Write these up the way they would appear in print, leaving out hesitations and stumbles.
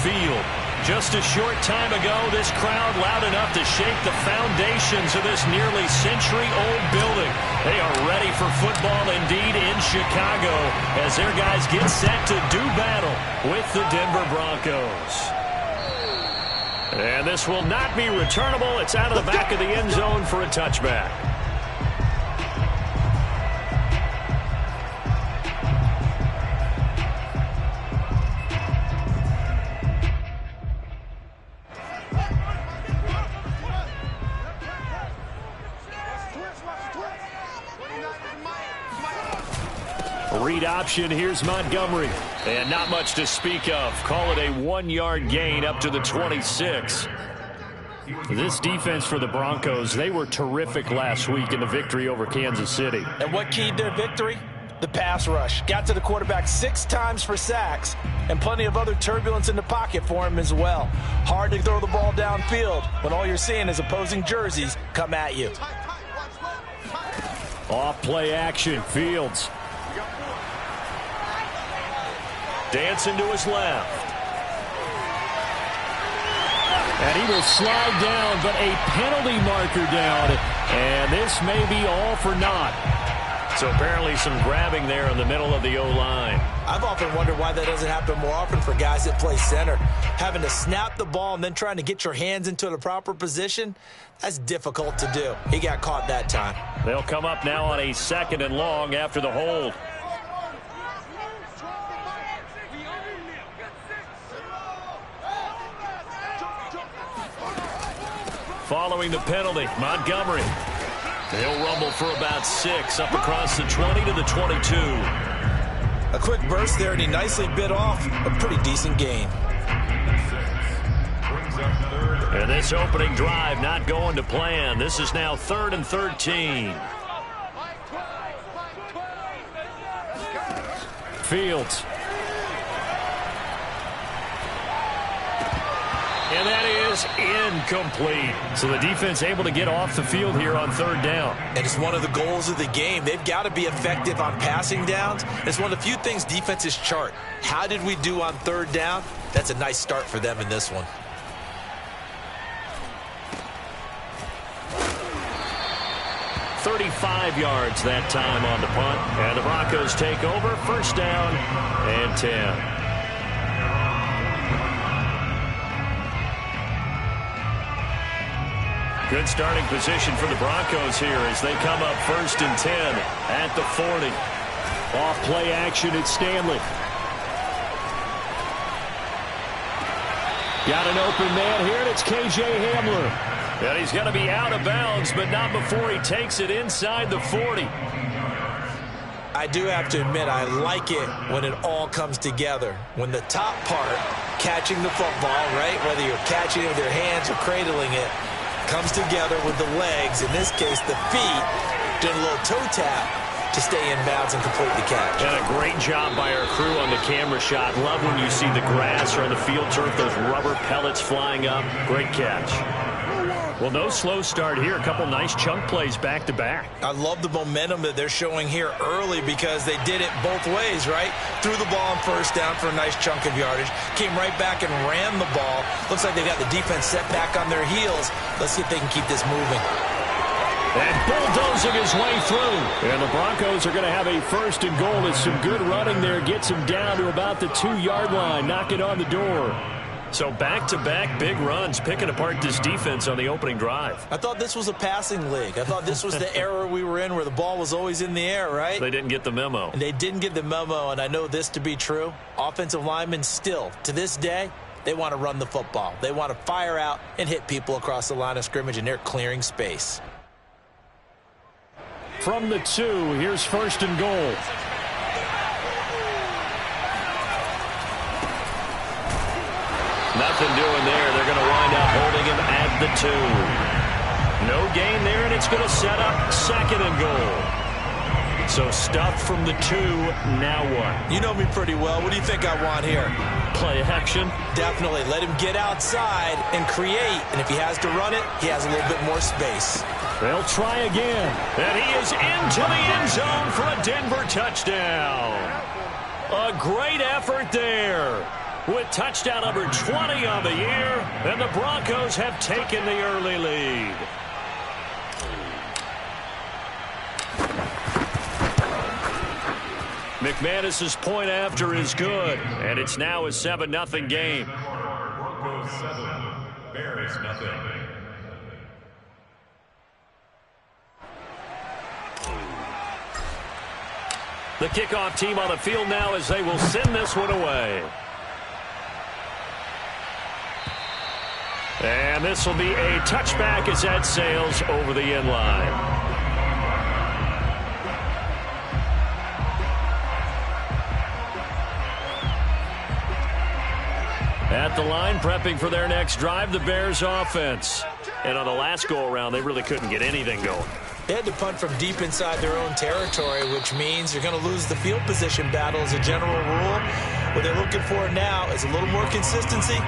field. Just a short time ago, this crowd loud enough to shake the foundations of this nearly century-old building. They are ready for football indeed in Chicago as their guys get set to do battle with the Denver Broncos. And this will not be returnable. It's out of the back of the end zone for a touchback. Read option, here's Montgomery. And not much to speak of. Call it a 1-yard gain up to the 26. This defense for the Broncos, they were terrific last week in the victory over Kansas City. And what keyed their victory? The pass rush. Got to the quarterback 6 times for sacks, and plenty of other turbulence in the pocket for him as well. Hard to throw the ball downfield when all you're seeing is opposing jerseys come at you. Off play action, Fields. Dancing to his left. And he will slide down, but a penalty marker down. And this may be all for naught. So apparently some grabbing there in the middle of the O-line. I've often wondered why that doesn't happen more often for guys that play center. Having to snap the ball and then trying to get your hands into the proper position, that's difficult to do. He got caught that time. They'll come up now on a 2nd and long after the hold. Following the penalty, Montgomery. He'll rumble for about 6 up across the 20 to the 22. A quick burst there, and he nicely bit off a pretty decent gain. And this opening drive not going to plan. This is now 3rd and 13. Fields. And that is incomplete. So the defense able to get off the field here on 3rd down. And it's one of the goals of the game. They've got to be effective on passing downs. It's one of the few things defenses chart. How did we do on 3rd down? That's a nice start for them in this one. "35 yards that time on the punt. And the Broncos take over. 1st down and 10. Good starting position for the Broncos here as they come up 1st and 10 at the 40. Off play action, it's Stanley. Got an open man here, and it's K.J. Hamler. And he's going to be out of bounds, but not before he takes it inside the 40. I do have to admit, I like it when it all comes together. When the top part, catching the football, right, whether you're catching it with your hands or cradling it, comes together with the legs, in this case the feet, doing a little toe tap to stay in bounds and complete the catch. And a great job by our crew on the camera shot. Love when you see the grass or on the field turf, those rubber pellets flying up. Great catch. Well, no slow start here. A couple nice chunk plays back-to-back. I love the momentum that they're showing here early because they did it both ways, right? Threw the ball on 1st down for a nice chunk of yardage. Came right back and ran the ball. Looks like they got the defense set back on their heels. Let's see if they can keep this moving. And bulldozing his way through. And the Broncos are going to have a 1st and goal. It's some good running there. Gets him down to about the 2-yard line. Knock it on the door. So back-to-back big runs, picking apart this defense on the opening drive. I thought this was a passing league. I thought this was the era we were in where the ball was always in the air, right? They didn't get the memo. And they didn't get the memo, and I know this to be true. Offensive linemen still, to this day, they want to run the football. They want to fire out and hit people across the line of scrimmage, and they're clearing space. From the 2, here's 1st and goal. Nothing doing there. They're going to wind up holding him at the 2. No gain there, and it's going to set up 2nd and goal. So stuff from the 2, now what? You know me pretty well. What do you think I want here? Play action? Definitely. Let him get outside and create. And if he has to run it, he has a little bit more space. They'll try again. And he is into the end zone for a Denver touchdown. A great effort there. with touchdown number 20 on the year, and the Broncos have taken the early lead. McManus's point after is good, and it's now a 7-0 game. Broncos 7, Bears nothing. The kickoff team on the field now as they will send this one away. And this will be a touchback as that sails over the end line. At the line, prepping for their next drive, the Bears offense. And on the last go-around, they really couldn't get anything going. They had to punt from deep inside their own territory, which means you're going to lose the field position battle as a general rule. What they're looking for now is a little more consistency,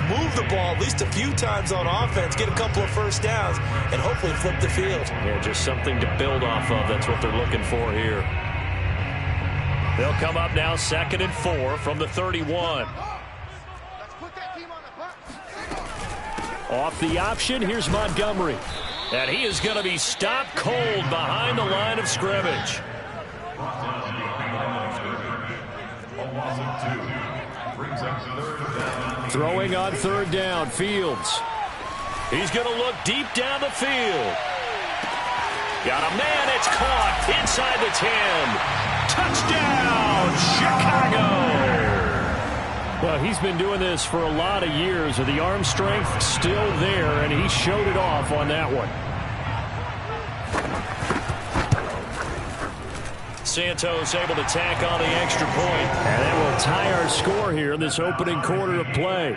move the ball at least a few times on offense, get a couple of first downs, and hopefully flip the field. Yeah, just something to build off of. That's what they're looking for here. They'll come up now 2nd and 4 from the 31. Off the option, here's Montgomery. And he is going to be stopped cold behind the line of scrimmage. Throwing on 3rd down, Fields. He's going to look deep down the field. Got a man, it's caught inside the 10. Touchdown, Chicago! Well, he's been doing this for a lot of years, and the arm strength still there, and he showed it off on that one. Santos able to tack on the extra point, and that will tie our score here in this opening quarter of play.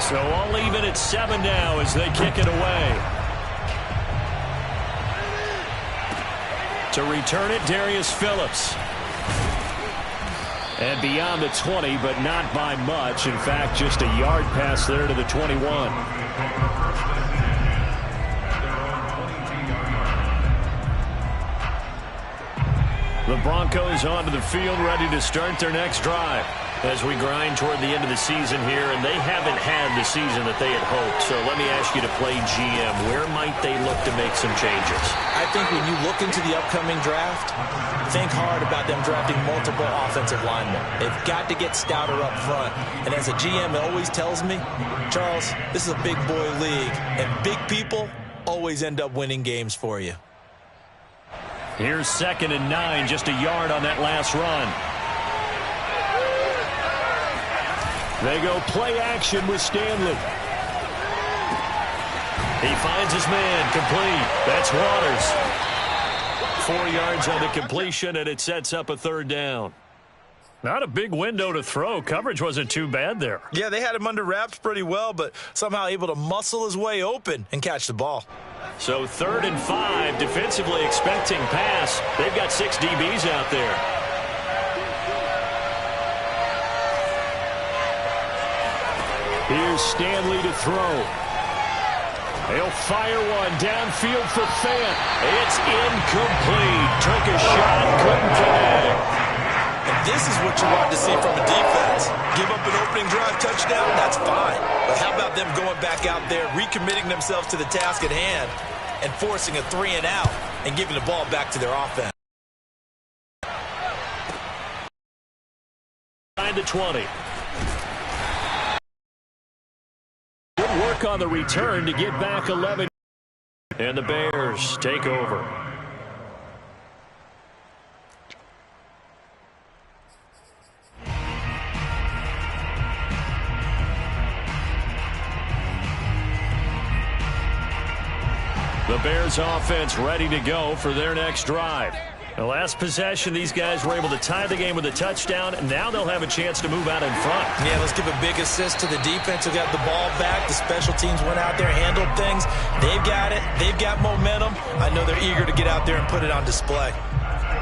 So all even at 7 now as they kick it away. To return it, Darius Phillips. And beyond the 20, but not by much. In fact, just a yard pass there to the 21. The Broncos onto the field, ready to start their next drive as we grind toward the end of the season here, and they haven't had the season that they had hoped. So let me ask you to play GM. Where might they look to make some changes? I think when you look into the upcoming draft, think hard about them drafting multiple offensive linemen. They've got to get stouter up front. And as a GM, it always tells me, Charles, this is a big boy league, and big people always end up winning games for you. Here's 2nd and 9, just a yard on that last run. They go play action with Stanley. He finds his man, complete. That's Waters. 4 yards on the completion, and it sets up a 3rd down. Not a big window to throw. Coverage wasn't too bad there. Yeah, they had him under wraps pretty well, but somehow able to muscle his way open and catch the ball. So 3rd and 5, defensively expecting pass. They've got 6 DBs out there. Here's Stanley to throw. He'll fire one downfield for Fant. It's incomplete. Took a shot, couldn't connect. And this is what you want to see from a defense. Give up an opening drive touchdown, that's fine. But how about them going back out there, recommitting themselves to the task at hand, and forcing a 3 and out, and giving the ball back to their offense. 9-20. Good work on the return to get back 11. And the Bears take over. The Bears offense ready to go for their next drive. The last possession, these guys were able to tie the game with a touchdown, and now they'll have a chance to move out in front. Yeah, let's give a big assist to the defense who got the ball back. The special teams went out there, handled things. They've got it. They've got momentum. I know they're eager to get out there and put it on display.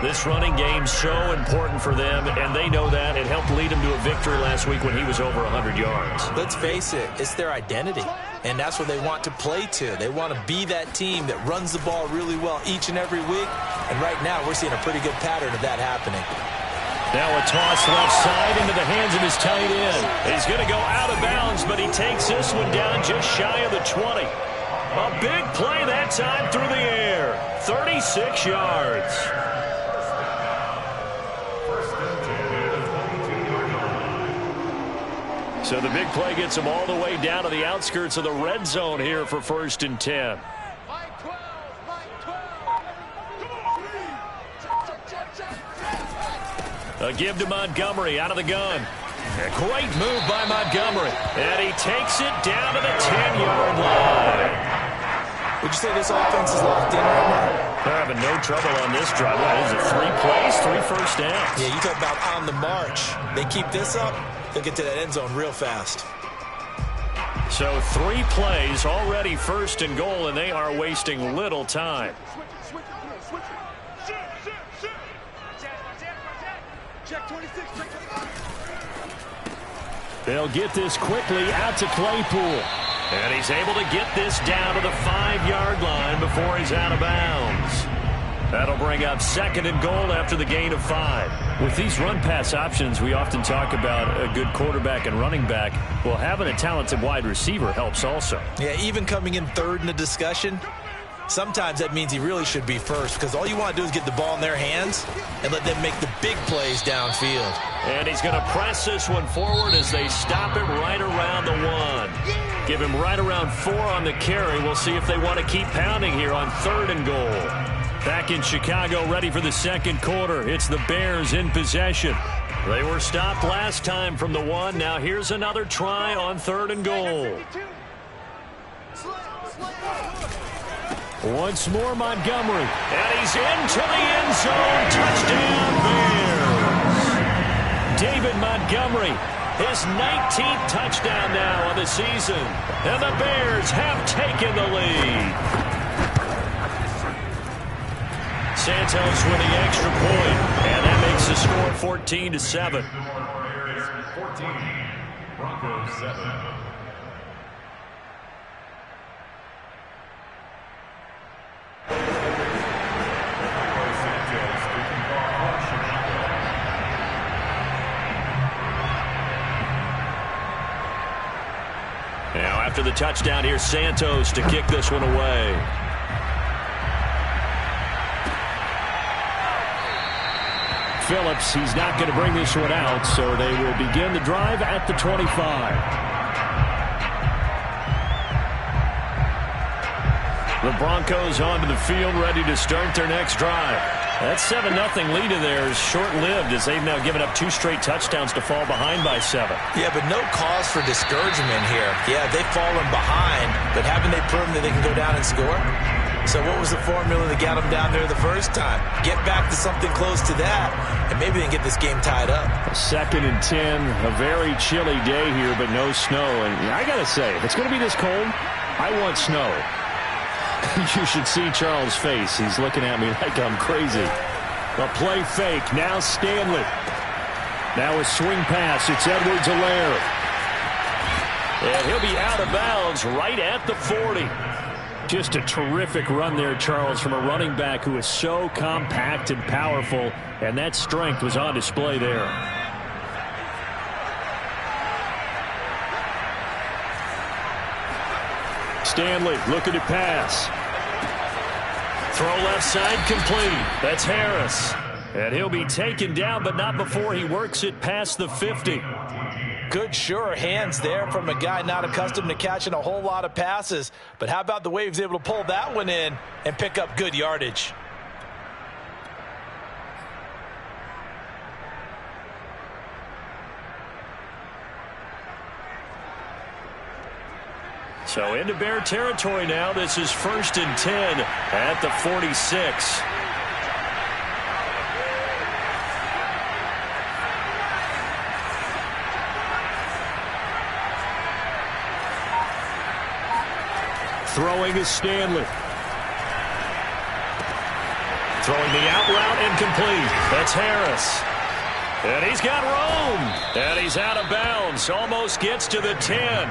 This running game's so important for them, and they know that. It helped lead them to a victory last week when he was over 100 yards. Let's face it, it's their identity. and that's what they want to play to. They want to be that team that runs the ball really well each and every week, and right now we're seeing a pretty good pattern of that happening. Now a toss left side into the hands of his tight end. He's going to go out of bounds, but he takes this one down just shy of the 20. A big play that time through the air. 36 yards. So the big play gets him all the way down to the outskirts of the red zone here for 1st and 10. A give to Montgomery out of the gun. A great move by Montgomery. And he takes it down to the 10-yard line. Would you say this offense is locked in right now? They're having no trouble on this drive. What is it, 3 plays, 3 first downs? Yeah, you talk about on the march. They keep this up, they'll get to that end zone real fast. So 3 plays, already 1st and goal, and they are wasting little time. They'll get this quickly out to Claypool. And he's able to get this down to the 5-yard line before he's out of bounds. That'll bring up 2nd and goal after the gain of 5. With these run-pass options, we often talk about a good quarterback and running back. Well, having a talented wide receiver helps also. Yeah, even coming in 3rd in the discussion, sometimes that means he really should be first, because all you want to do is get the ball in their hands and let them make the big plays downfield. And he's going to press this one forward as they stop it right around the 1. Give him right around 4 on the carry. We'll see if they want to keep pounding here on 3rd and goal. Back in Chicago, ready for the 2nd quarter. It's the Bears in possession. They were stopped last time from the 1. Now here's another try on 3rd and goal. Once more, Montgomery. And he's into the end zone. Touchdown, Bears. David Montgomery, his 19th touchdown now on the season. And the Bears have taken the lead. Santos with the extra point. And that makes the score 14-7. Bears 14, Broncos 7. Now after the touchdown, here's Santos to kick this one away. Phillips, he's not going to bring this one out, so they will begin the drive at the 25. The Broncos onto the field, ready to start their next drive. That 7-0 lead of theirs short-lived as they've now given up 2 straight touchdowns to fall behind by 7. Yeah, but no cause for discouragement here. Yeah, they've fallen behind, but haven't they proven that they can go down and score? So what was the formula that got them down there the first time? Get back to something close to that, and maybe they can get this game tied up. 2nd and 10, a very chilly day here, but no snow. And I got to say, if it's going to be this cold, I want snow. You should see Charles' face. He's looking at me like I'm crazy. A play fake. Now Stanley. Now a swing pass. It's Edwards-Helaire. And he'll be out of bounds right at the 40. Just a terrific run there, Charles, from a running back who is so compact and powerful. And that strength was on display there. Stanley looking to pass. Throw left side complete. That's Harris. And he'll be taken down, but not before he works it past the 50. Good, sure hands there from a guy not accustomed to catching a whole lot of passes. But how about the way he was able to pull that one in and pick up good yardage? So into Bear territory now. This is 1st and 10 at the 46. Throwing is Stanley. Throwing the out route incomplete. That's Harris. And he's got room. And he's out of bounds. Almost gets to the 10.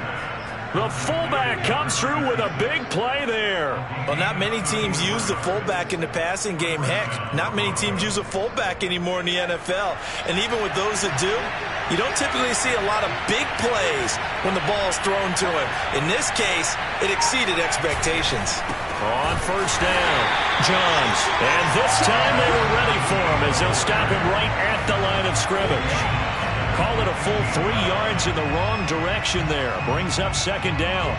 The fullback comes through with a big play there. Well, not many teams use the fullback in the passing game. Heck, not many teams use a fullback anymore in the NFL. And even with those that do, you don't typically see a lot of big plays when the ball is thrown to him. In this case, it exceeded expectations. On first down, Johns. And this time they were ready for him as they'll stop him right at the line of scrimmage. Call it a full 3 yards in the wrong direction there. Brings up second down.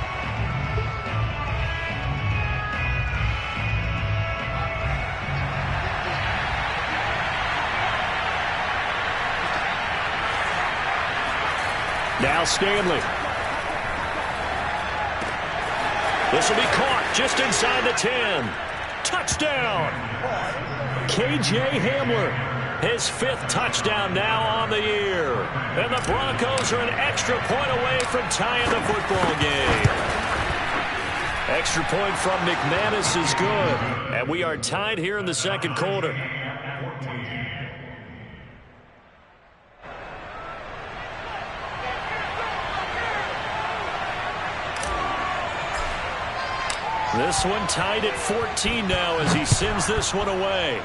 Now Stanley. This will be caught just inside the 10. Touchdown. KJ Hamler. His 5th touchdown now on the year. And the Broncos are an extra point away from tying the football game. Extra point from McManus is good. And we are tied here in the second quarter. This one tied at 14 now as he sends this one away.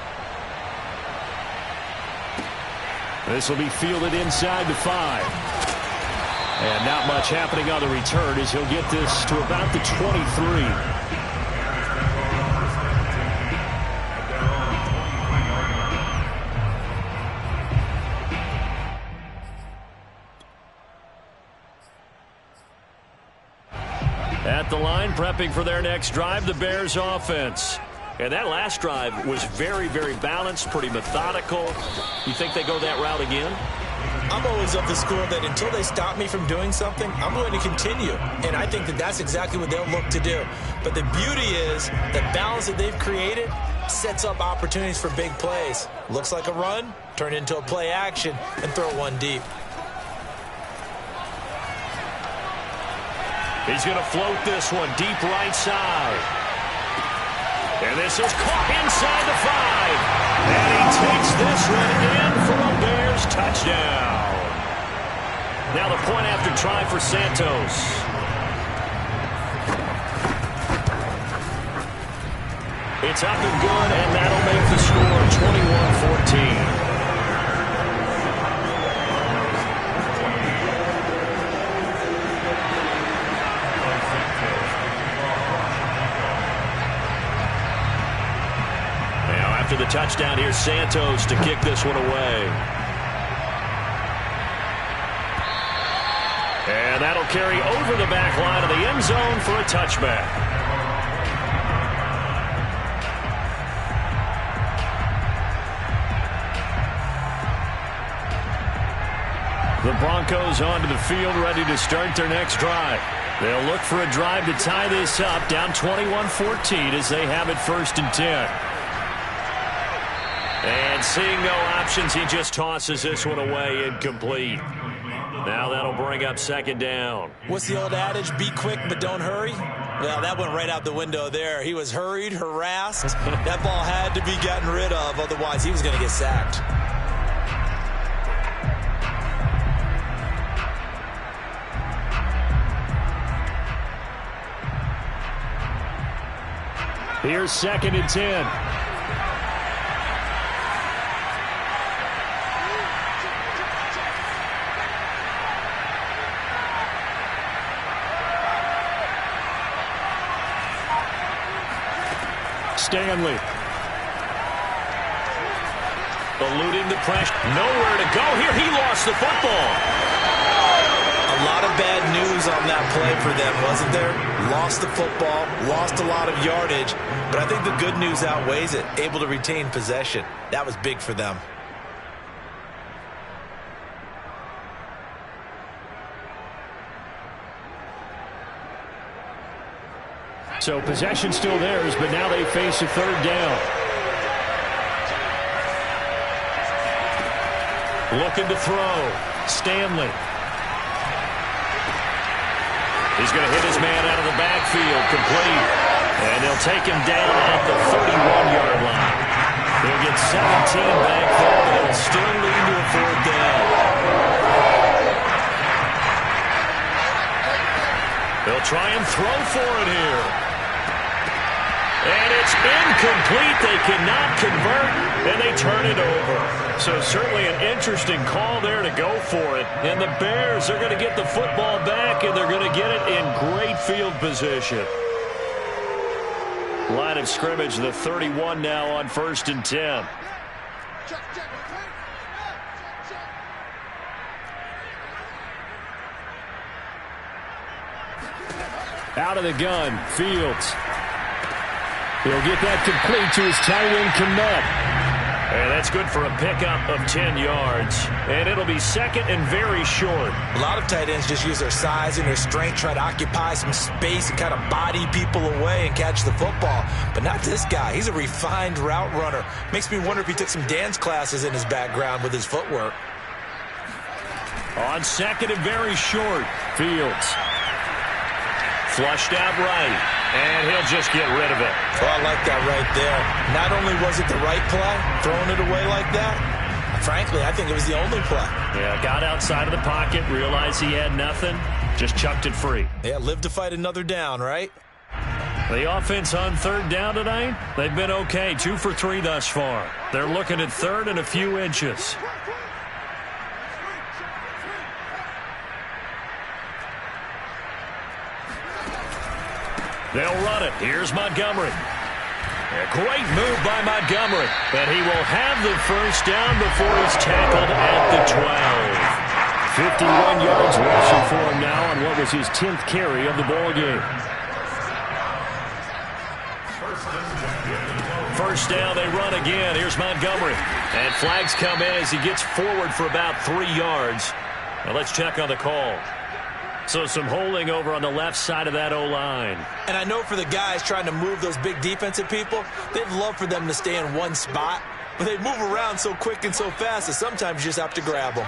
This will be fielded inside the 5. And not much happening on the return as he'll get this to about the 23. At the line, prepping for their next drive, the Bears offense. And that last drive was very, very balanced, pretty methodical. You think they go that route again? I'm always of the school that until they stop me from doing something, I'm going to continue. And I think that that's exactly what they'll look to do. But the beauty is the balance that they've created sets up opportunities for big plays. Looks like a run, turn into a play action, and throw one deep. He's going to float this one deep right side. And this is caught inside the 5. And he takes this one in for a Bears touchdown. Now the point after try for Santos. It's up and good, and that'll make the score 21-14. The touchdown, here's Santos to kick this one away. And that'll carry over the back line of the end zone for a touchback. The Broncos onto the field, ready to start their next drive. They'll look for a drive to tie this up, down 21-14 as they have it 1st and 10. And seeing no options, he just tosses this one away, incomplete. Now that'll bring up second down. What's the old adage? Be quick, but don't hurry. Well, that went right out the window there. He was hurried, harassed. That ball had to be gotten rid of, otherwise he was going to get sacked. Here's 2nd and 10. Stanley. Eluding the pressure. Nowhere to go here. He lost the football. A lot of bad news on that play for them, wasn't there? Lost the football, lost a lot of yardage, but I think the good news outweighs it. Able to retain possession. That was big for them. So possession still theirs, but now they face a 3rd down. Looking to throw. Stanley. He's going to hit his man out of the backfield, complete. And they'll take him down at the 31-yard line. They'll get 17 back there, but it'll still lead to a 4th down. They'll throw for it here. And it's incomplete. They cannot convert, and they turn it over. So certainly an interesting call there to go for it. And the Bears are going to get the football back, and they're going to get it in great field position. Line of scrimmage, the 31 now on 1st and 10. Out of the gun, Fields. He'll get that complete to his tight end, Kmet. And that's good for a pickup of 10 yards. And it'll be 2nd and very short. A lot of tight ends just use their size and their strength, try to occupy some space and kind of body people away and catch the football. But not this guy. He's a refined route runner. Makes me wonder if he took some dance classes in his background with his footwork. On 2nd and very short, Fields. Flushed out right, and he'll just get rid of it. Well, I like that right there. Not only was it the right play, throwing it away like that, frankly, I think it was the only play. Yeah, got outside of the pocket, realized he had nothing, just chucked it free. Yeah, live to fight another down, right? The offense on 3rd down tonight, they've been okay, 2 for 3 thus far. They're looking at 3rd and a few inches. They'll run it. Here's Montgomery. A great move by Montgomery. And he will have the first down before he's tackled at the 12. 51 yards rushing for him now on what was his 10th carry of the ball game. First down, they run again. Here's Montgomery. And flags come in as he gets forward for about 3 yards. Now let's check on the call. So some holding over on the left side of that O-line. And I know for the guys trying to move those big defensive people, they'd love for them to stay in one spot. But they move around so quick and so fast that sometimes you just have to grab them.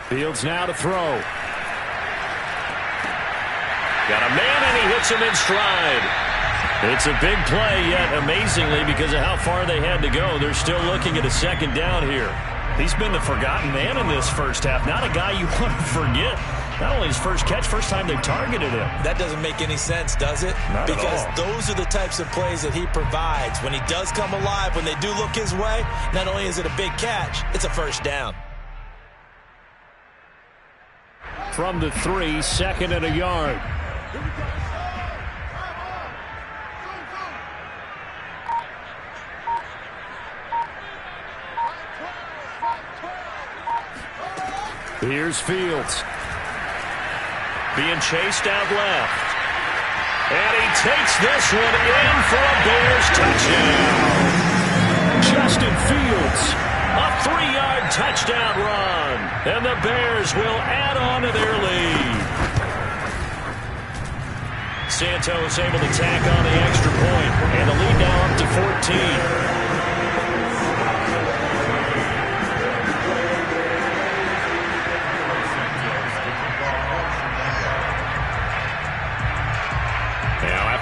Fields now to throw. Got a man, and he hits him in stride. It's a big play, yet amazingly, because of how far they had to go, they're still looking at a 2nd down here. He's been the forgotten man in this first half. Not a guy you want to forget. Not only his first catch, first time they targeted him. That doesn't make any sense, does it? Not because at all. Those are the types of plays that he provides. When he does come alive, when they do look his way, not only is it a big catch, it's a first down. From the 3, 2nd and a yard. Here's Fields. Being chased out left. And he takes this one in for a Bears touchdown. Justin Fields, a 3-yard touchdown run. And the Bears will add on to their lead. Santos able to tack on the extra point. And the lead now up to 14.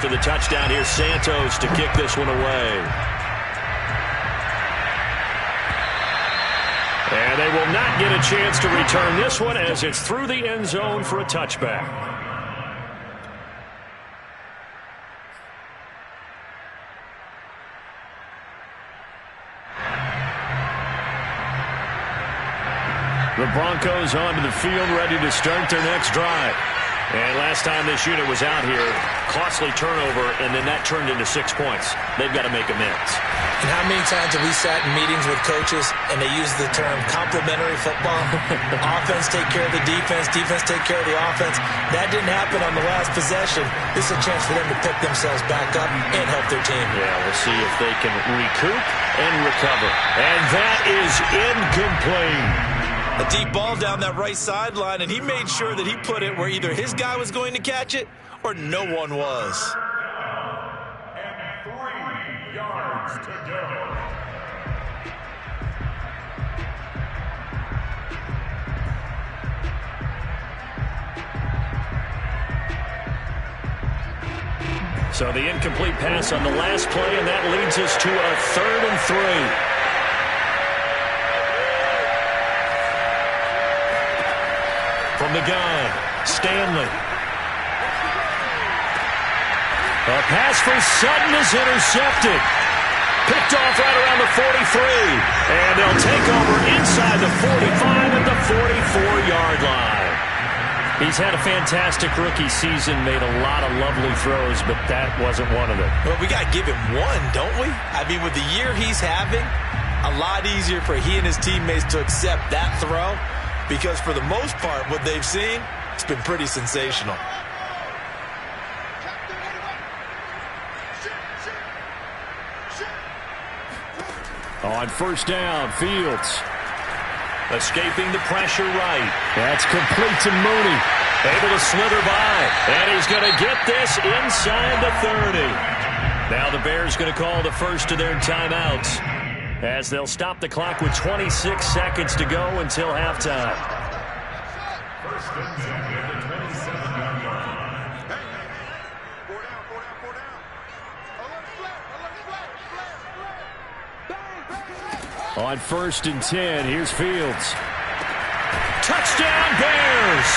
After the touchdown, here's Santos to kick this one away. And they will not get a chance to return this one as it's through the end zone for a touchback. The Broncos onto the field, ready to start their next drive. And last time this unit was out here, costly turnover, and then that turned into 6 points. They've got to make amends. And how many times have we sat in meetings with coaches and they use the term complementary football? Offense take care of the defense, defense take care of the offense. That didn't happen on the last possession. This is a chance for them to pick themselves back up and help their team. Yeah, we'll see if they can recoup and recover. And that is incomplete. A deep ball down that right sideline, and he made sure that he put it where either his guy was going to catch it or no one was. And 3 yards to go. So the incomplete pass on the last play, and that leads us to a 3rd and 3. From the gun, Stanley. A pass for Sutton is intercepted. Picked off right around the 43. And they'll take over inside the 45 at the 44-yard line. He's had a fantastic rookie season, made a lot of lovely throws, but that wasn't one of them. Well, we got to give him one, don't we? I mean, with the year he's having, a lot easier for he and his teammates to accept that throw, because for the most part, what they've seen, it's been pretty sensational. On 1st down, Fields. Escaping the pressure right. That's complete to Mooney. Able to slither by. And he's going to get this inside the 30. Now the Bears going to call the first of their timeouts, as they'll stop the clock with 26 seconds to go until halftime. First and 10 at the 27-yard line. On 1st and 10, here's Fields. Touchdown, Bears!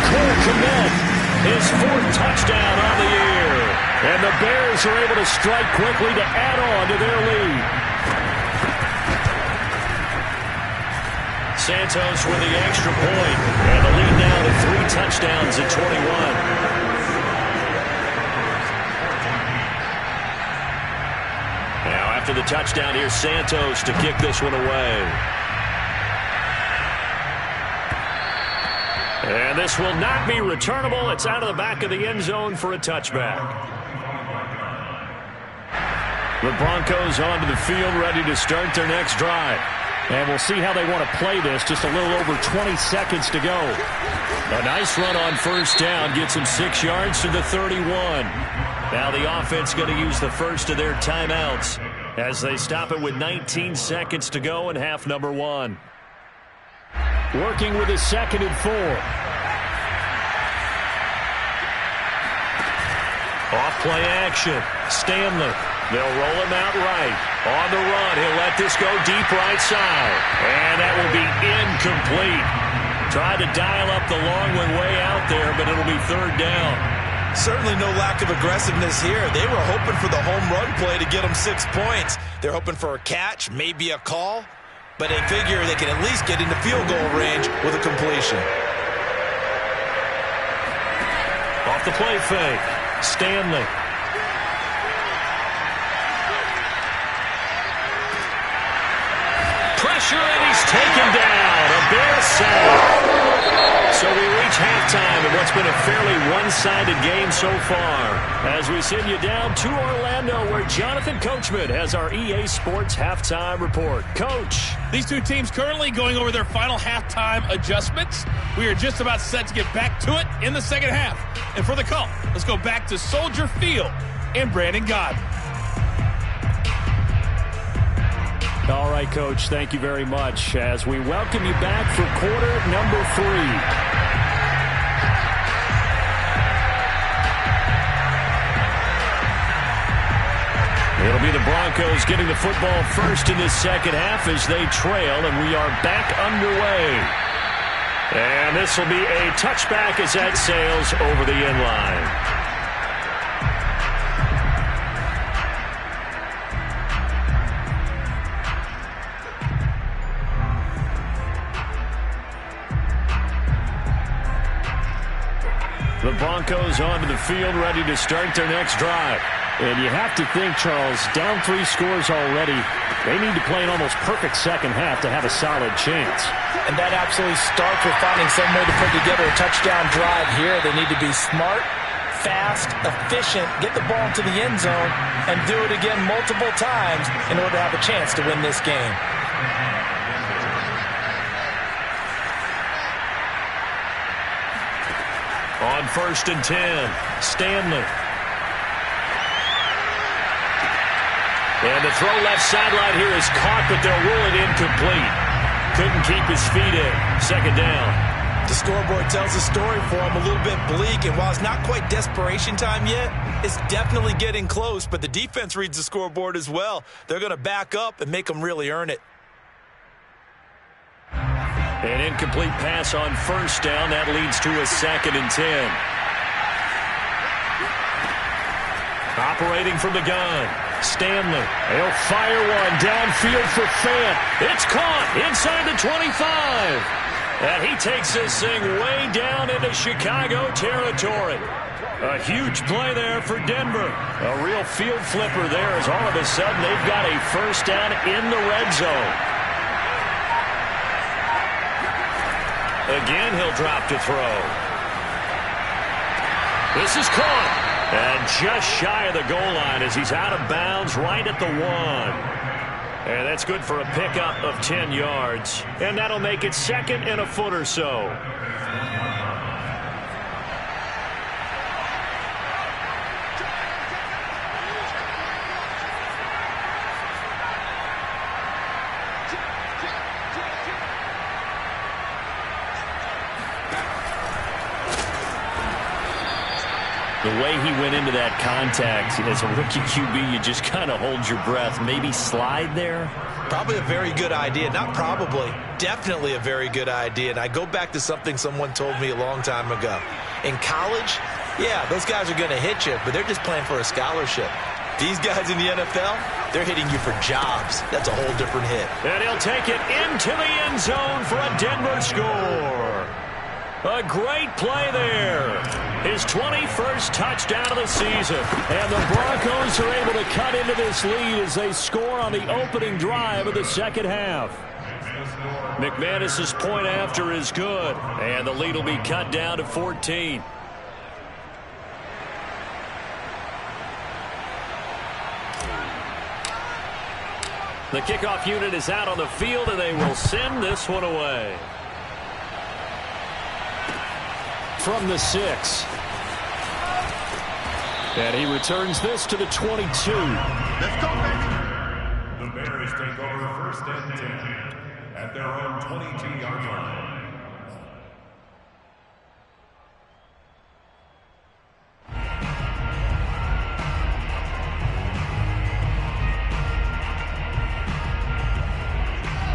Cole Kmet, his 4th touchdown on the year. And the Bears are able to strike quickly to add on to their lead. Santos with the extra point. And the lead now to 3 touchdowns at 21. After the touchdown, here's Santos to kick this one away. And this will not be returnable. It's out of the back of the end zone for a touchback. The Broncos onto the field, ready to start their next drive. And we'll see how they want to play this. Just a little over 20 seconds to go. A nice run on 1st down. Gets him 6 yards to the 31. Now the offense going to use the first of their timeouts, as they stop it with 19 seconds to go in half number 1. Working with his 2nd and 4. Off play action. Stanley. They'll roll him out right. On the run, he'll let this go deep right side. And that will be incomplete. Tried to dial up the long one way out there, but it'll be 3rd down. Certainly no lack of aggressiveness here. They were hoping for the home run play to get them 6 points. They're hoping for a catch, maybe a call, but they figure they can at least get into field goal range with a completion. Off the play fake, Stanley. Pressure, and he's taken down. A Bear sack. So we reach halftime in what's been a fairly one-sided game so far, as we send you down to Orlando, where Jonathan Coachman has our EA Sports halftime report. Coach. These two teams currently going over their final halftime adjustments. We are just about set to get back to it in the second half. And for the call, let's go back to Soldier Field and Brandon Gaudin. All right, Coach, thank you very much, as we welcome you back for quarter number 3. It'll be the Broncos getting the football first in this second half as they trail, and we are back underway. And this will be a touchback as that sails over the end line. The Broncos onto the field, ready to start their next drive. And you have to think, Charles, down 3 scores already. They need to play an almost perfect second half to have a solid chance. And that absolutely starts with finding some way to put together a touchdown drive here. They need to be smart, fast, efficient, get the ball into the end zone, and do it again multiple times in order to have a chance to win this game. On 1st and 10, Stanley. And the throw left sideline here is caught, but they'll rule it incomplete. Couldn't keep his feet in. 2nd down. the scoreboard tells the story for them, a little bit bleak. And while it's not quite desperation time yet, it's definitely getting close. But the defense reads the scoreboard as well. They're going to back up and make them really earn it. An incomplete pass on first down. That leads to a 2nd and 10. Operating from the gun, Stanley. He'll fire one downfield for Fant. It's caught inside the 25. And he takes this thing way down into Chicago territory. A huge play there for Denver. A real field flipper there as all of a sudden they've got a first down in the red zone. Again, he'll drop to throw. This is caught. And just shy of the goal line as he's out of bounds right at the 1. And that's good for a pickup of 10 yards. And that'll make it 2nd and a foot or so. The way he went into that contact as a rookie QB, you just kind of hold your breath. Maybe slide there? Probably a very good idea. Not probably. Definitely a very good idea. And I go back to something someone told me a long time ago. In college, yeah, those guys are going to hit you, but they're just playing for a scholarship. These guys in the NFL, they're hitting you for jobs. That's a whole different hit. And he'll take it into the end zone for a Denver score. A great play there. His 21st touchdown of the season. And the Broncos are able to cut into this lead as they score on the opening drive of the second half. McManus's point after is good. And the lead will be cut down to 14. The kickoff unit is out on the field, and they will send this one away. From the 6. And he returns this to the 22. Let's go, baby. The Bears take over 1st and 10 at their own 22-yard line.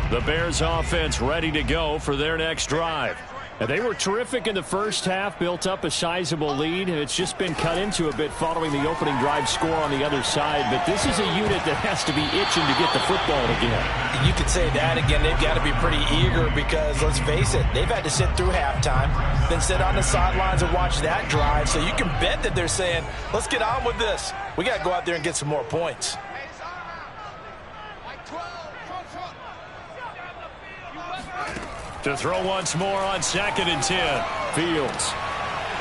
The Bears offense ready to go for their next drive. And they were terrific in the first half, built up a sizable lead, and it's just been cut into a bit following the opening drive score on the other side. But this is a unit that has to be itching to get the football again. You could say that again. They've got to be pretty eager because, let's face it, they've had to sit through halftime, then sit on the sidelines and watch that drive. So you can bet that they're saying, let's get on with this. We got to go out there and get some more points. To throw once more on 2nd and 10. Fields.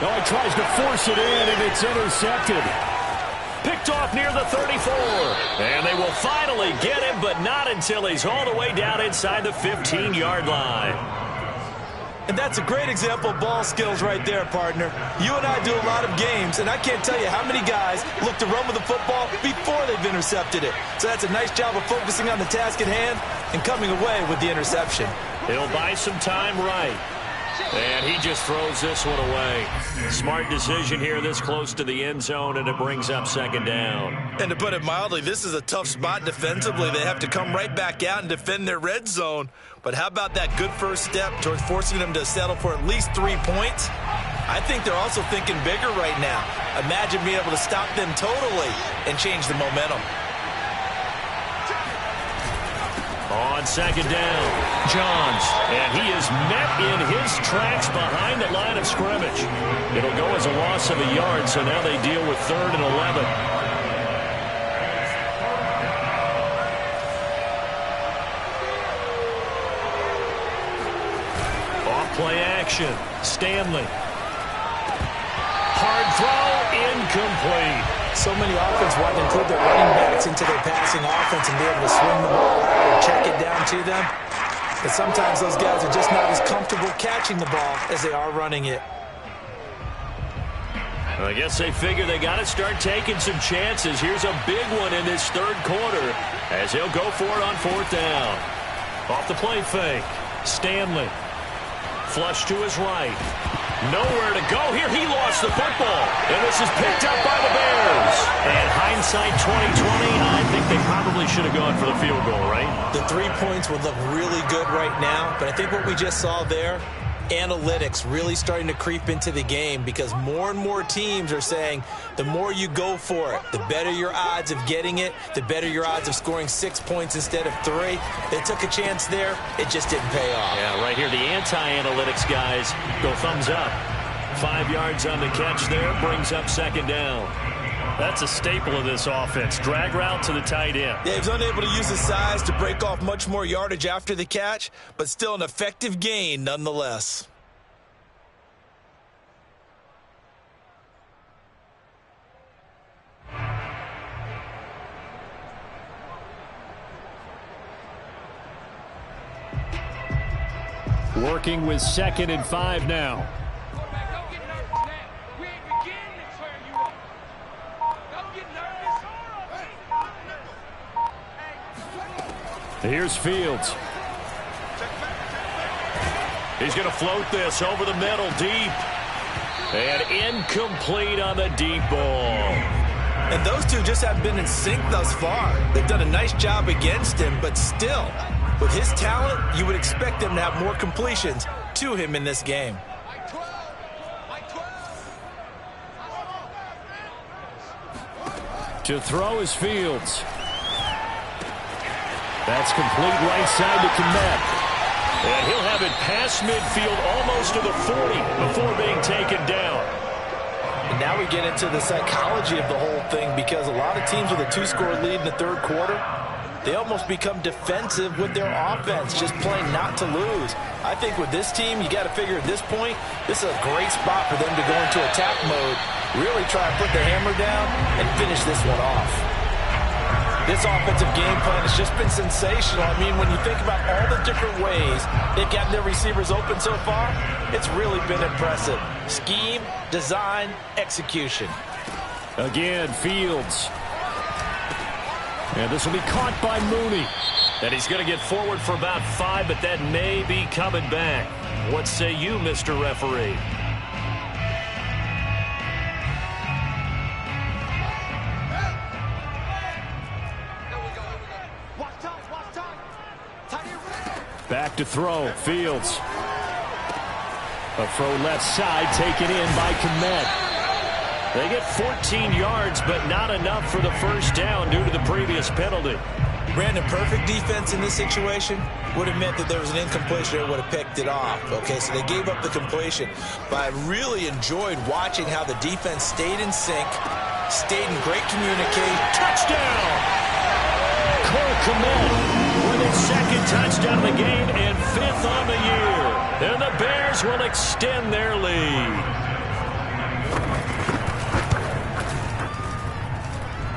No, he tries to force it in, and it's intercepted. Picked off near the 34. And they will finally get him, but not until he's all the way down inside the 15-yard line. And that's a great example of ball skills right there, partner. You and I do a lot of games, and I can't tell you how many guys look to run with the football before they've intercepted it. So that's a nice job of focusing on the task at hand and coming away with the interception. He'll buy some time right. And he just throws this one away. Smart decision here this close to the end zone, and it brings up 2nd down. And to put it mildly, this is a tough spot defensively. They have to come right back out and defend their red zone. But how about that good first step towards forcing them to settle for at least 3 points? I think they're also thinking bigger right now. Imagine being able to stop them totally and change the momentum. On 2nd down, Johns, and he is met in his tracks behind the line of scrimmage. It'll go as a loss of a yard, so now they deal with 3rd and 11. Off-play action, Stanley. Hard throw, incomplete. So many offenses want to include their running backs into their passing offense and be able to swing the ball out or check it down to them. But sometimes those guys are just not as comfortable catching the ball as they are running it. I guess they figure they got to start taking some chances. Here's a big one in this 3rd quarter as he'll go for it on 4th down. Off the play fake, Stanley. Flush to his right. Nowhere to go here. He lost the football. And this is picked up by the Bears. And hindsight 2020, I think they probably should have gone for the field goal, right? The 3 points would look really good right now, but I think what we just saw there, analytics really starting to creep into the game, because more and more teams are saying the more you go for it, the better your odds of getting it, the better your odds of scoring 6 points instead of 3. They took a chance there. It just didn't pay off. Yeah, right here, the anti-analytics guys go thumbs up. 5 yards on the catch there, brings up second down. That's a staple of this offense. Drag route to the tight end. Yeah, he was unable to use his size to break off much more yardage after the catch, but still an effective gain nonetheless. Working with 2nd and 5 now. Here's Fields. He's going to float this over the middle, deep. And incomplete on the deep ball. And those two just haven't been in sync thus far. They've done a nice job against him, but still, with his talent, you would expect them to have more completions to him in this game. To throw is Fields. That's complete right side to Kmet. And he'll have it past midfield almost to the 40 before being taken down. And now we get into the psychology of the whole thing, because a lot of teams with a 2-score lead in the third quarter, they almost become defensive with their offense, just playing not to lose. I think with this team, you got to figure at this point, this is a great spot for them to go into attack mode, really try and put the hammer down and finish this one off. This offensive game plan has just been sensational. I mean, when you think about all the different ways they've gotten their receivers open so far, it's really been impressive. Scheme, design, execution. Again, Fields. And this will be caught by Mooney. And he's going to get forward for about 5, but that may be coming back. What say you, Mr. Referee? Back to throw, Fields. A throw left side, taken in by Kmet. They get 14 yards, but not enough for the first down due to the previous penalty. Brandon, perfect defense in this situation would have meant that there was an incompletion that would have picked it off. Okay, so they gave up the completion. But I really enjoyed watching how the defense stayed in sync, stayed in great communication. Touchdown! Cole Kmet with his 2nd touchdown of the game and 5th on the year. And the Bears will extend their lead.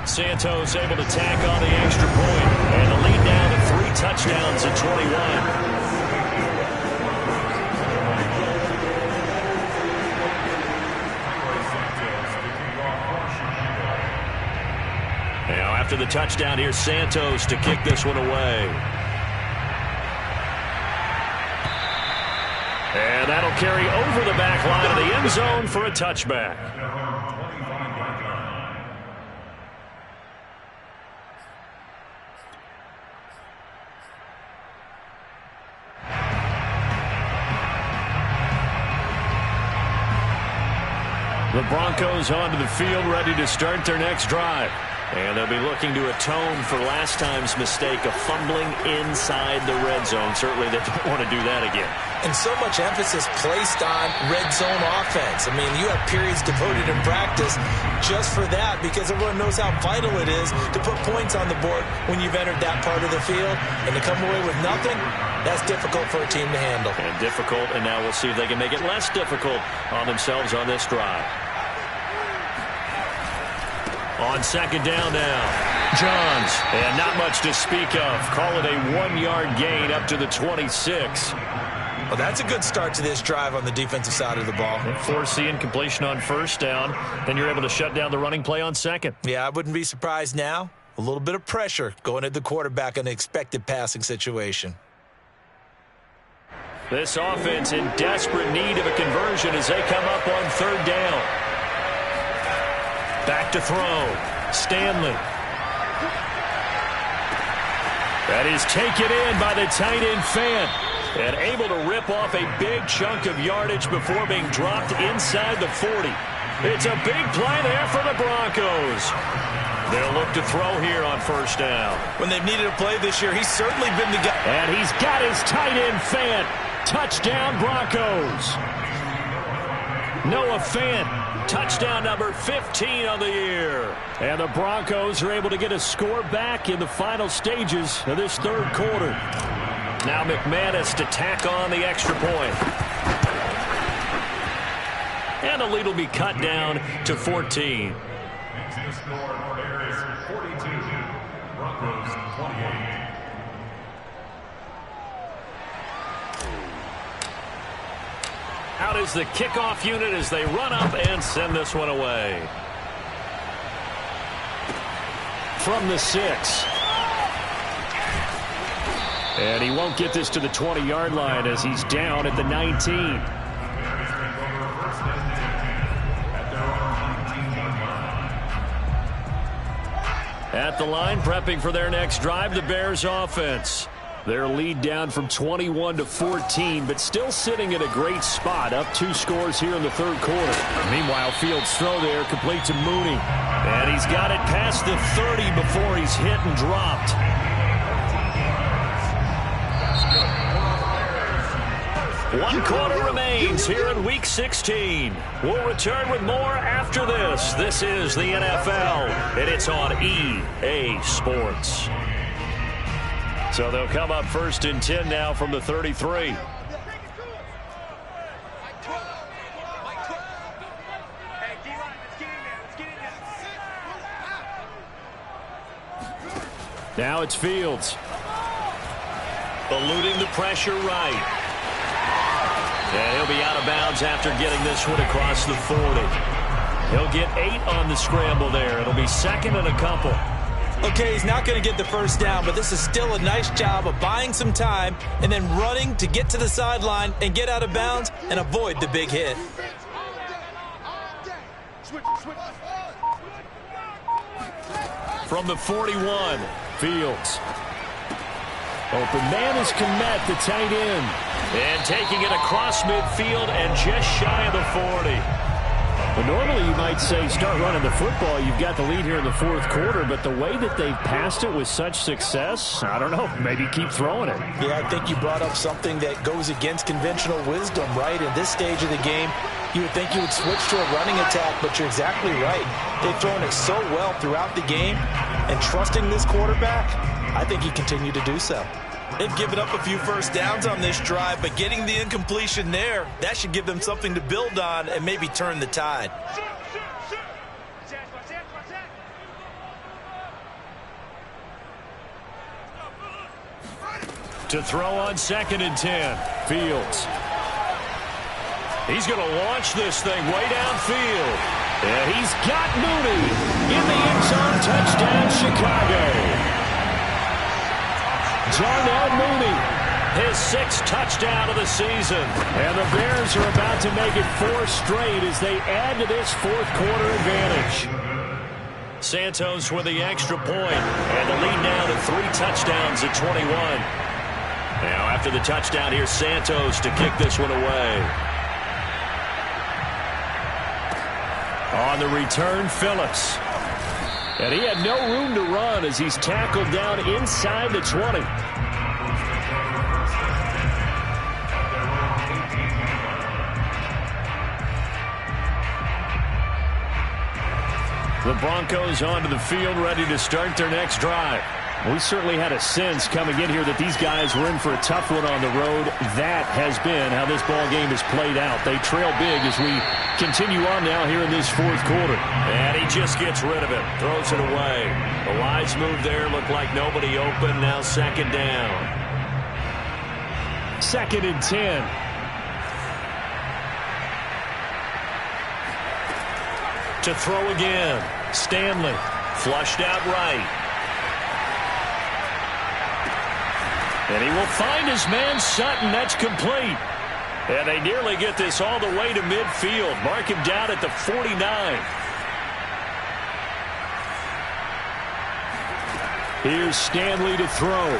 Santos able to tack on the extra point, and the lead down to 3 touchdowns at 21. Now after the touchdown, here's Santos to kick this one away. And that'll carry over the back line of the end zone for a touchback. The Broncos onto the field, ready to start their next drive. And they'll be looking to atone for last time's mistake of fumbling inside the red zone. Certainly they don't want to do that again. And so much emphasis placed on red zone offense. I mean, you have periods devoted in practice just for that, because everyone knows how vital it is to put points on the board when you've entered that part of the field. And to come away with nothing, that's difficult for a team to handle. And difficult, and now we'll see if they can make it less difficult on themselves on this drive. On 2nd down now, Johns, and not much to speak of. Call it a 1-yard gain up to the 26. Well, that's a good start to this drive on the defensive side of the ball. Force the incompletion on 1st down, then you're able to shut down the running play on 2nd. Yeah, I wouldn't be surprised now. A little bit of pressure going at the quarterback in an expected passing situation. This offense in desperate need of a conversion as they come up on third down. Back to throw. Stanley. That is taken in by the tight end Fant. And able to rip off a big chunk of yardage before being dropped inside the 40. It's a big play there for the Broncos. They'll look to throw here on first down. When they've needed a play this year, he's certainly been the guy. And he's got his tight end Fant. Touchdown Broncos. Noah Fant. Touchdown number 15 on the year. And the Broncos are able to get a score back in the final stages of this third quarter. Now McManus to tack on the extra point. And the lead will be cut down to 14. The score, Bears 42, Broncos 28. Out is the kickoff unit as they run up and send this one away. From the 6. And he won't get this to the 20-yard line as he's down at the 19. At the line, prepping for their next drive, the Bears offense. Their lead down from 21 to 14, but still sitting at a great spot, up 2 scores here in the third quarter. Meanwhile, Fields' throw there complete to Mooney. And he's got it past the 30 before he's hit and dropped. One quarter remains here in Week 16. We'll return with more after this. This is the NFL, and it's on EA Sports. So they'll come up first and 10 now from the 33. Now it's Fields. Eluding the pressure right. And he'll be out of bounds after getting this one across the 40. He'll get 8 on the scramble there. It'll be second and a couple. Okay, he's not going to get the first down, but this is still a nice job of buying some time and then running to get to the sideline and get out of bounds and avoid the big hit. From the 41, Fields. Open man is Kmet, the tight end. And taking it across midfield and just shy of the 40. Well, normally you might say start running the football. You've got the lead here in the fourth quarter, but the way that they've passed it with such success, I don't know, maybe keep throwing it. Yeah, I think you brought up something that goes against conventional wisdom, right? In this stage of the game, you would think you would switch to a running attack, but you're exactly right. They've thrown it so well throughout the game, and trusting this quarterback, I think he continued to do so. They've given up a few first downs on this drive, but getting the incompletion there, that should give them something to build on and maybe turn the tide. To throw on second and 10, Fields. He's going to launch this thing way downfield. And he's got Mooney in the end zone. Touchdown, Chicago. Darnell Mooney, his 6th touchdown of the season. And the Bears are about to make it 4 straight as they add to this fourth quarter advantage. Santos with the extra point, and the lead now to 3 touchdowns at 21. Now after the touchdown, here's Santos to kick this one away. On the return, Phillips. And he had no room to run as he's tackled down inside the 20. The Broncos onto the field, ready to start their next drive. We certainly had a sense coming in here that these guys were in for a tough one on the road. That has been how this ball game has played out. They trail big as we continue on now here in this fourth quarter. And he just gets rid of it, throws it away. The wise move there, looked like nobody open. Now second down. Second and 10. To throw again, Stanley, flushed out right. And he will find his man Sutton. That's complete. And they nearly get this all the way to midfield. Mark him down at the 49. Here's Stanley to throw.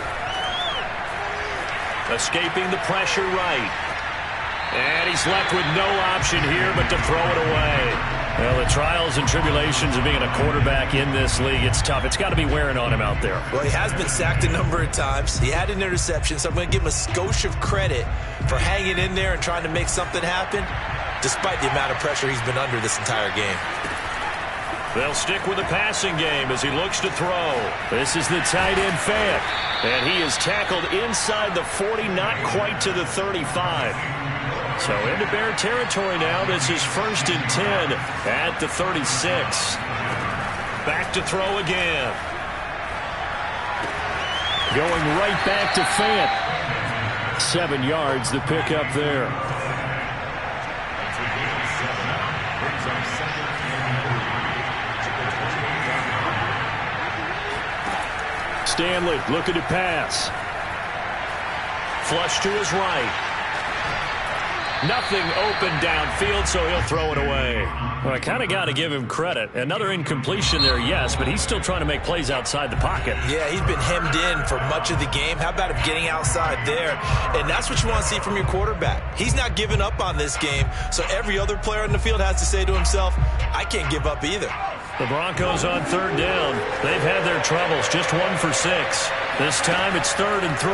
Escaping the pressure right. And he's left with no option here but to throw it away. Well, the trials and tribulations of being a quarterback in this league, it's tough. It's got to be wearing on him out there. Well, he has been sacked a number of times. He had an interception, so I'm going to give him a skosh of credit for hanging in there and trying to make something happen, despite the amount of pressure he's been under this entire game. They'll stick with the passing game as he looks to throw. This is the tight end Fant. And he is tackled inside the 40, not quite to the 35. So into Bear territory now. This is 1st and 10 at the 36. Back to throw again. Going right back to Fant. 7 yards the pickup there. Stanley looking to pass. Flush to his right. Nothing open downfield, so he'll throw it away. Well, I kind of got to give him credit. Another incompletion there, yes, but he's still trying to make plays outside the pocket. Yeah, he's been hemmed in for much of the game. How about him getting outside there? And that's what you want to see from your quarterback. He's not giving up on this game, so every other player in the field has to say to himself, I can't give up either. The Broncos on 3rd down. They've had their troubles, just 1 for 6. This time it's 3rd and 3.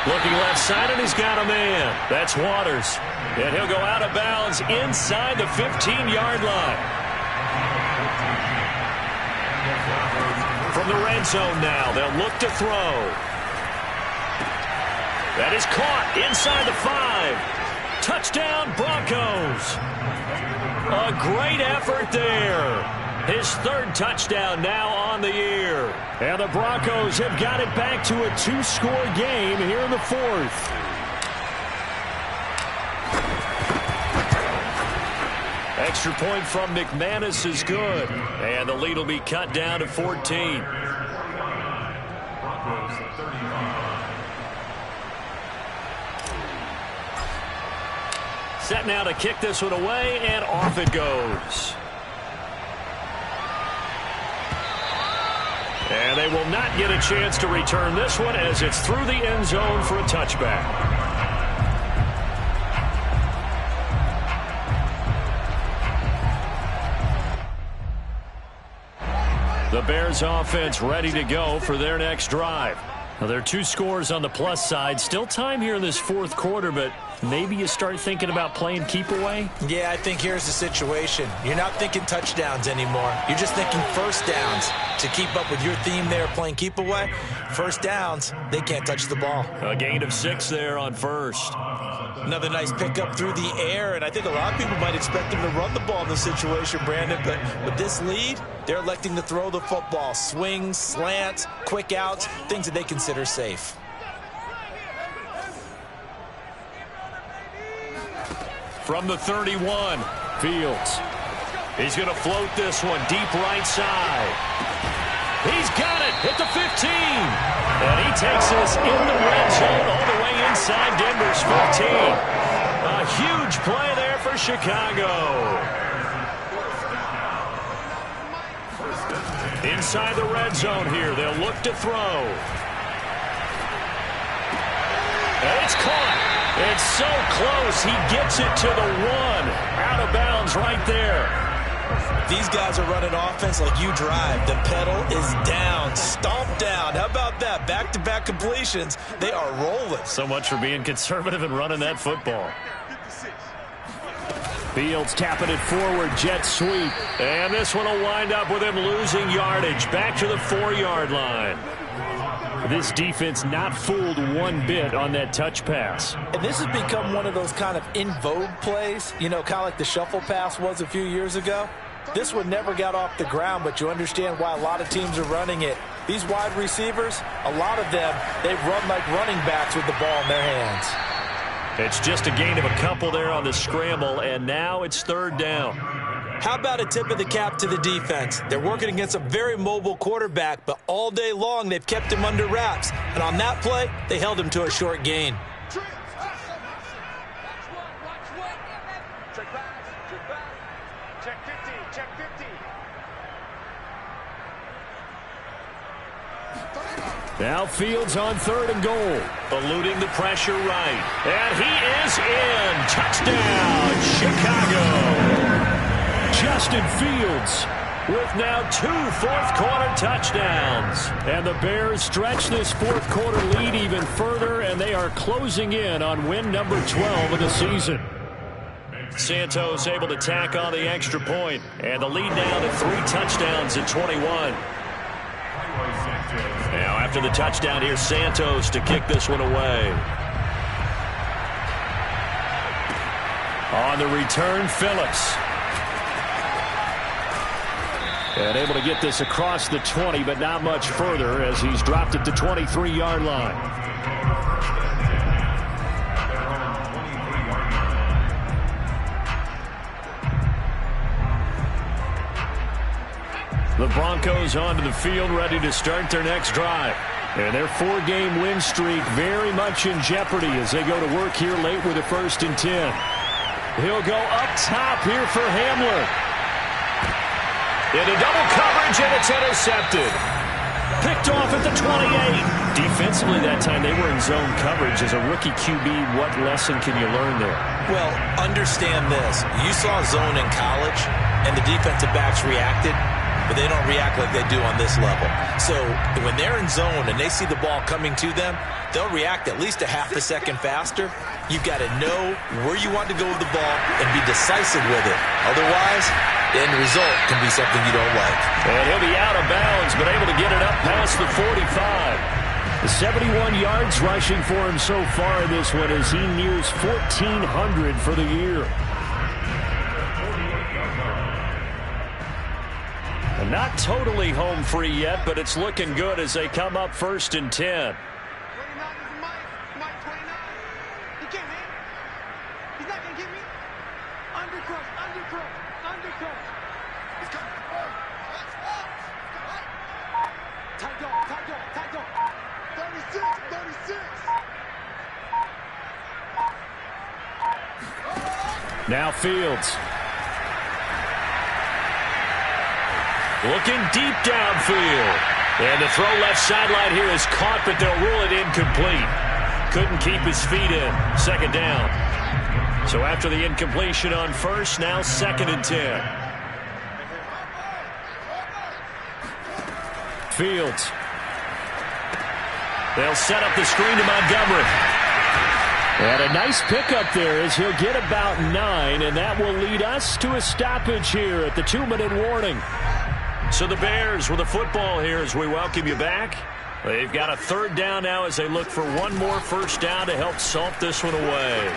Looking left side, and he's got a man. That's Waters. And he'll go out of bounds inside the 15-yard line. From the red zone now, they'll look to throw. That is caught inside the 5. Touchdown, Broncos. A great effort there. His 3rd touchdown now on the year. And the Broncos have got it back to a 2-score game here in the 4th. Extra point from McManus is good. And the lead will be cut down to 14. Set now to kick this one away, and off it goes. And they will not get a chance to return this one as it's through the end zone for a touchback. The Bears offense ready to go for their next drive. Now, there are 2 scores on the plus side. Still time here in this 4th quarter, but maybe you start thinking about playing keep away? Yeah, I think here's the situation. You're not thinking touchdowns anymore. You're just thinking first downs. To keep up with your theme there, playing keep away, first downs, they can't touch the ball. A gain of 6 there on 1st. Another nice pickup through the air, and I think a lot of people might expect him to run the ball in this situation, Brandon, but with this lead, they're electing to throw the football. Swings, slants, quick outs, things that they consider safe. From the 31, Fields. He's going to float this one deep right side. He's got it at the 15. And he takes us in the red zone all the way inside Denver's 15. A huge play there for Chicago. Inside the red zone here, they'll look to throw. And it's caught. It's so close. He gets it to the 1. Out of bounds right there. These guys are running offense like you drive. The pedal is down, stomped down. How about that? Back-to-back completions. They are rolling. So much for being conservative and running that football. Fields tapping it forward, jet sweep. And this one will wind up with him losing yardage. Back to the 4-yard line. This defense not fooled one bit on that touch pass. And this has become one of those kind of in vogue plays, you know, kind of like the shuffle pass was a few years ago. This one never got off the ground, but you understand why a lot of teams are running it. These wide receivers, a lot of them, they run like running backs with the ball in their hands. It's just a gain of a couple there on the scramble, and now it's 3rd down. How about a tip of the cap to the defense? They're working against a very mobile quarterback, but all day long they've kept him under wraps. And on that play, they held him to a short gain. Now Fields on 3rd and goal. Eluding the pressure right. And he is in. Touchdown, Chicago. Justin Fields with now 2 fourth-quarter touchdowns. And the Bears stretch this fourth-quarter lead even further, and they are closing in on win number 12 of the season. Santos able to tack on the extra point, and the lead now to 3 touchdowns at 21. Now after the touchdown, here's Santos to kick this one away. On the return, Phillips. And able to get this across the 20, but not much further as he's dropped it to 23-yard line. The Broncos onto the field, ready to start their next drive. And their 4-game win streak very much in jeopardy as they go to work here late with a 1st and 10. He'll go up top here for Hamler. Into double coverage, and it's intercepted. Picked off at the 28. Defensively that time, they were in zone coverage. As a rookie QB, what lesson can you learn there? Well, understand this. You saw zone in college, and the defensive backs reacted, but they don't react like they do on this level. So when they're in zone and they see the ball coming to them, they'll react at least a half a second faster. You've got to know where you want to go with the ball and be decisive with it. Otherwise, the end result can be something you don't like. And he'll be out of bounds, but able to get it up past the 45. 71 yards rushing for him so far in this one as he nears 1,400 for the year. And not totally home free yet, but it's looking good as they come up 1st and 10. Now Fields. Looking deep downfield. And the throw left sideline here is caught, but they'll rule it incomplete. Couldn't keep his feet in. 2nd down. So after the incompletion on 1st, now 2nd and 10. Fields. They'll set up the screen to Montgomery. And a nice pickup there as he'll get about 9, and that will lead us to a stoppage here at the 2-minute warning. So the Bears with the football here as we welcome you back. They've got a 3rd down now as they look for one more 1st down to help salt this one away.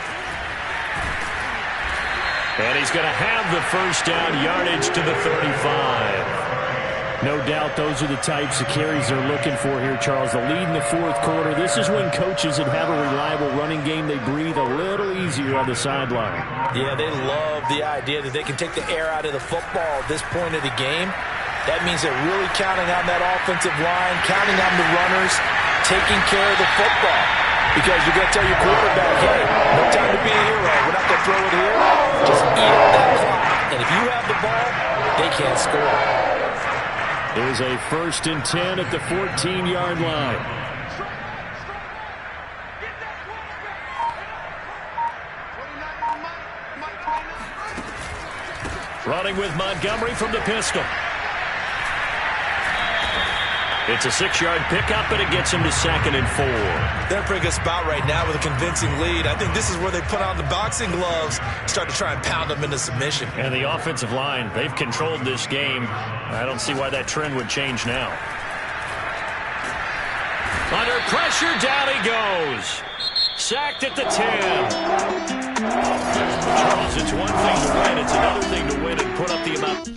And he's going to have the 1st down, yardage to the 35. No doubt those are the types of carries they're looking for here, Charles. The lead in the 4th quarter. This is when coaches that have a reliable running game, they breathe a little easier on the sideline. Yeah, they love the idea that they can take the air out of the football at this point of the game. That means they're really counting on that offensive line, counting on the runners, taking care of the football. Because you're going to tell your quarterback, hey, no time to be a hero. We're not going to throw it here. Just eat up that clock. And if you have the ball, they can't score. Here's a 1st and 10 at the 14-yard line. Running with Montgomery from the pistol. It's a 6-yard pickup, and it gets him to 2nd and 4. They're in a pretty good spot right now with a convincing lead. I think this is where they put on the boxing gloves, start to try and pound them into submission. And the offensive line, they've controlled this game. I don't see why that trend would change now. Under pressure, down he goes. Sacked at the 10. Charles, it's one thing to win. It's another thing to win and put up the amount.